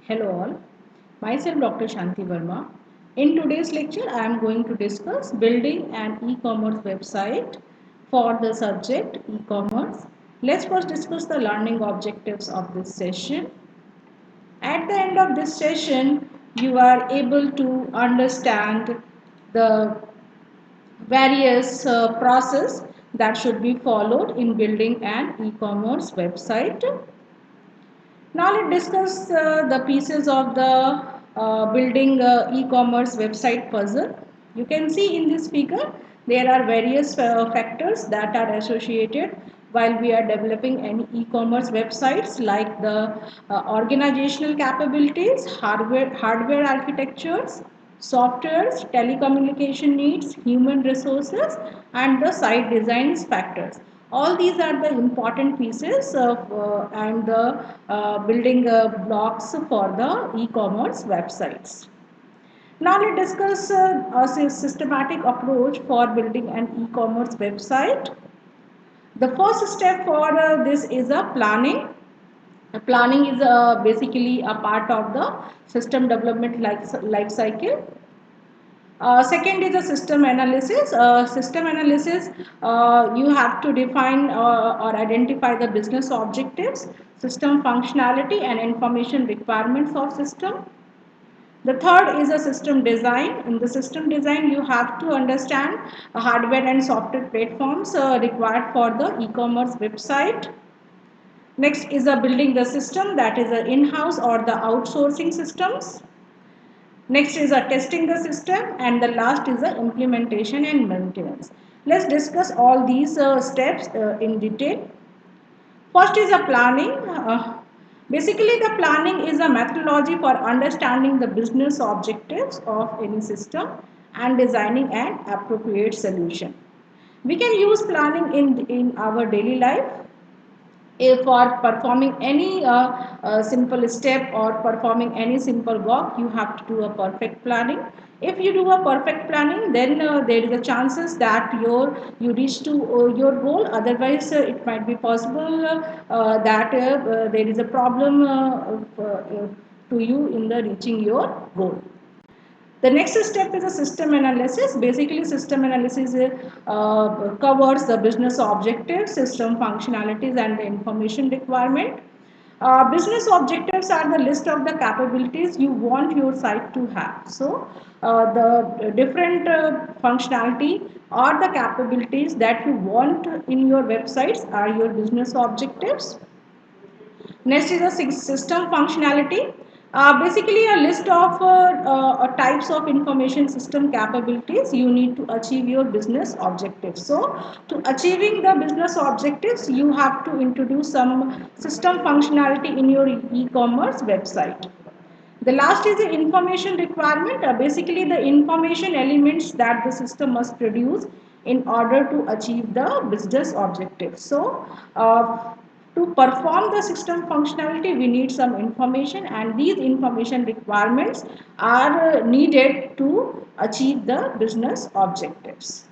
Hello all, myself Dr. Shanti Verma. In today's lecture, I am going to discuss building an e-commerce website for the subject e-commerce. Let's first discuss the learning objectives of this session. At the end of this session, you are able to understand the various process that should be followed in building an e-commerce website. Now let's discuss the pieces of the building e-commerce website puzzle. You can see in this figure there are various factors that are associated while we are developing any e-commerce websites, like the organizational capabilities, hardware architectures, softwares, telecommunication needs, human resources, and the site designs factors. All these are the important pieces of and the building blocks for the e-commerce websites. Now let's discuss a systematic approach for building an e-commerce website. The first step for this is a planning. Planning is basically a part of the system development life cycle. Second is a system analysis. System analysis, you have to define or identify the business objectives, system functionality and information requirements of system. The third is a system design. In the system design, you have to understand hardware and software platforms required for the e-commerce website. Next is a building the system, that is a in-house or the outsourcing systems. Next is a testing the system, and the last is a implementation and maintenance. Let's discuss all these steps in detail. First is a planning. Basically, the planning is a methodology for understanding the business objectives of any system and designing an appropriate solution. We can use planning in our daily life. If for performing any simple step or performing any simple work, you have to do a perfect planning. If you do a perfect planning, then there is a chances that you reach to your goal. Otherwise it might be possible that there is a problem to you in the reaching your goal. The next step is a system analysis. Basically, system analysis covers the business objectives, system functionalities, and the information requirement. Business objectives are the list of the capabilities you want your site to have. So, the different functionality or the capabilities that you want in your websites are your business objectives. Next is a system functionality. Basically, a list of types of information system capabilities you need to achieve your business objectives. So, to achieving the business objectives, you have to introduce some system functionality in your e-commerce website. The last is the information requirement. Basically, the information elements that the system must produce in order to achieve the business objectives. So, to perform the system functionality, we need some information, and these information requirements are needed to achieve the business objectives.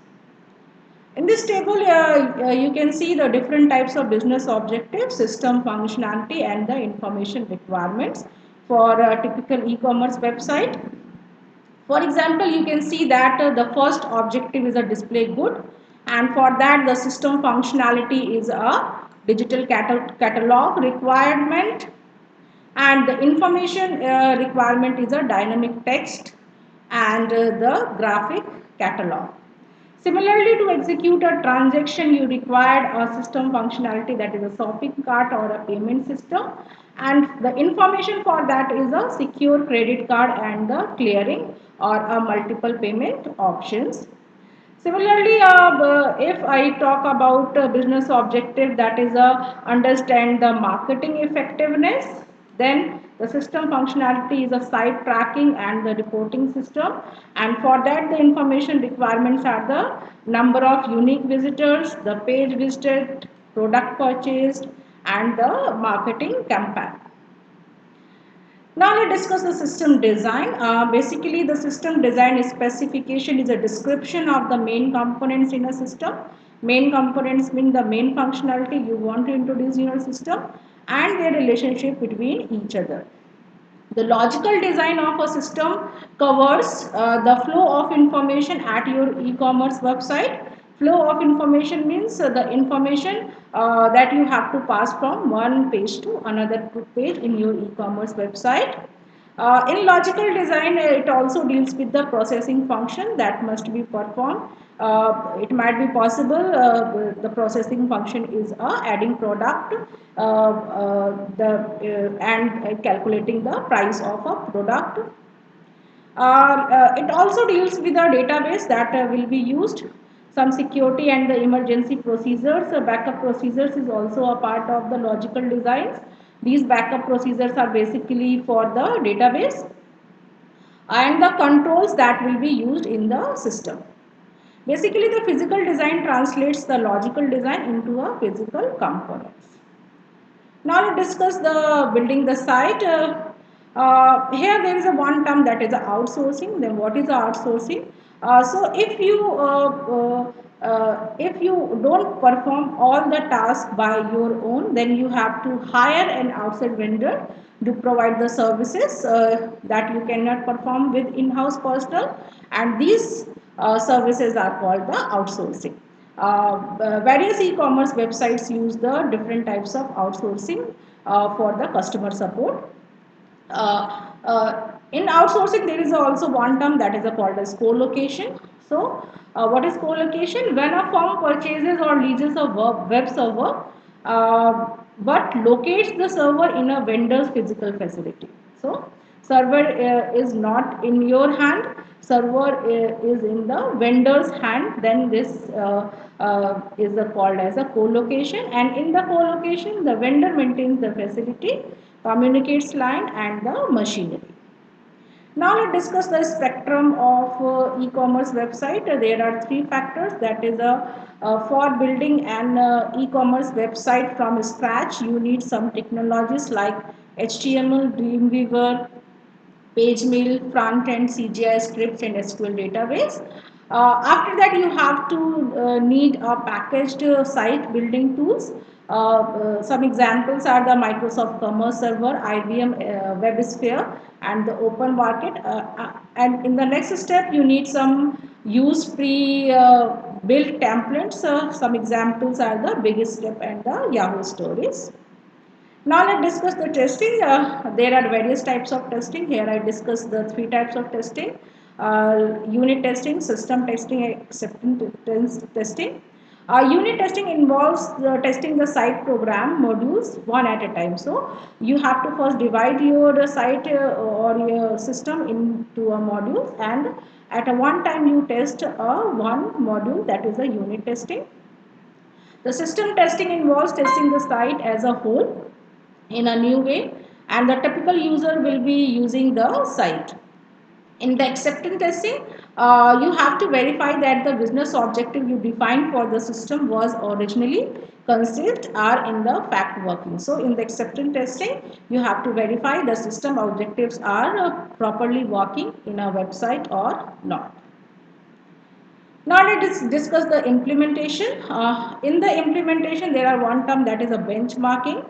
In this table, you can see the different types of business objectives, system functionality, and the information requirements for a typical e-commerce website. For example, you can see that the first objective is a display good, and for that the system functionality is a digital catalog requirement, and the information requirement is a dynamic text and the graphic catalog. Similarly, to execute a transaction, you require a system functionality, that is a shopping cart or a payment system, and the information for that is a secure credit card and the clearing or a multiple payment options. Similarly, if I talk about business objective, that is understand the marketing effectiveness, then the system functionality is a site tracking and the reporting system, and for that the information requirements are the number of unique visitors, the page visited, product purchased, and the marketing campaign. Now let's discuss the system design. Basically, the system design specification is a description of the main components in a system. Main components mean the main functionality you want to introduce in your system and their relationship between each other. The logical design of a system covers the flow of information at your e-commerce website. Flow of information means the information that you have to pass from one page to another page in your e-commerce website. In logical design, it also deals with the processing function that must be performed. It might be possible the processing function is adding product and calculating the price of a product. It also deals with a database that will be used, some security and the emergency procedures. Backup procedures is also a part of the logical designs. These backup procedures are basically for the database and the controls that will be used in the system. Basically, the physical design translates the logical design into a physical components. Now let's discuss the building the site. Here there is a one term that is outsourcing. Then what is the outsourcing? So if you don't perform all the tasks by your own, then you have to hire an outside vendor to provide the services that you cannot perform with in-house personnel, and these services are called the outsourcing. Various e-commerce websites use the different types of outsourcing for the customer support. In outsourcing, there is also one term that is called as co-location. So, what is co-location? When a firm purchases or leases a web server, but locates the server in a vendor's physical facility. So, server is not in your hand, server is in the vendor's hand. Then this is called as a co-location, and in the co-location, the vendor maintains the facility, communicates line and the machinery. Now let's discuss the spectrum of e-commerce website. There are three factors, that is for building an e-commerce website from scratch you need some technologies like HTML, Dreamweaver, PageMill, front-end CGI scripts and SQL database. After that, you have to need a packaged site building tools. Some examples are the Microsoft Commerce Server, IBM WebSphere, and the Open Market. And in the next step, you need some used pre-built templates. Some examples are the Biggest Step and the Yahoo Stories. Now let's discuss the testing. There are various types of testing. Here I discuss the three types of testing. Unit testing, system testing, acceptance testing. Unit testing involves testing the site program modules one at a time. So you have to first divide your site or your system into a module, and at a one time you test one module, that is a unit testing. The system testing involves testing the site as a whole in a new way, and the typical user will be using the site. In the acceptance testing, you have to verify that the business objective you defined for the system was originally conceived are in the fact working. So in the acceptance testing, you have to verify the system objectives are properly working in a website or not. Now let's discuss the implementation. In the implementation, there are one term that is a benchmarking.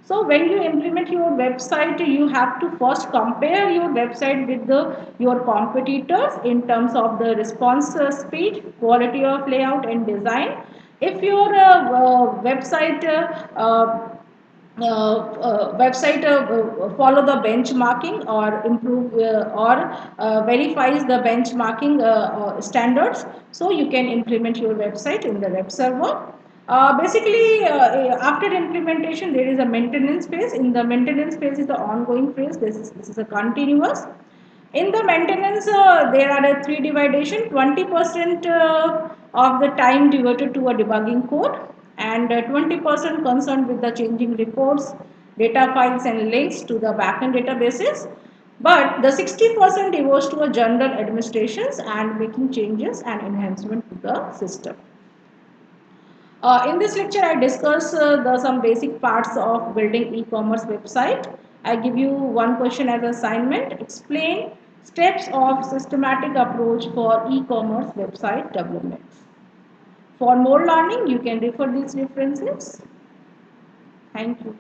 So when you implement your website, you have to first compare your website with your competitors in terms of the response speed, quality of layout and design. If your website follow the benchmarking or improve or verifies the benchmarking standards, so you can implement your website in the web server. Basically, after implementation, there is a maintenance phase. In the maintenance phase is the ongoing phase. This is a continuous. In the maintenance, there are three dividation. 20% of the time devoted to a debugging code, and 20% concerned with the changing reports, data files and links to the backend databases. But the 60% devotes to a general administrations and making changes and enhancement to the system. In this lecture, I discuss some basic parts of building e-commerce website. I give you one question as assignment. Explain steps of systematic approach for e-commerce website developments. For more learning, you can refer these references. Thank you.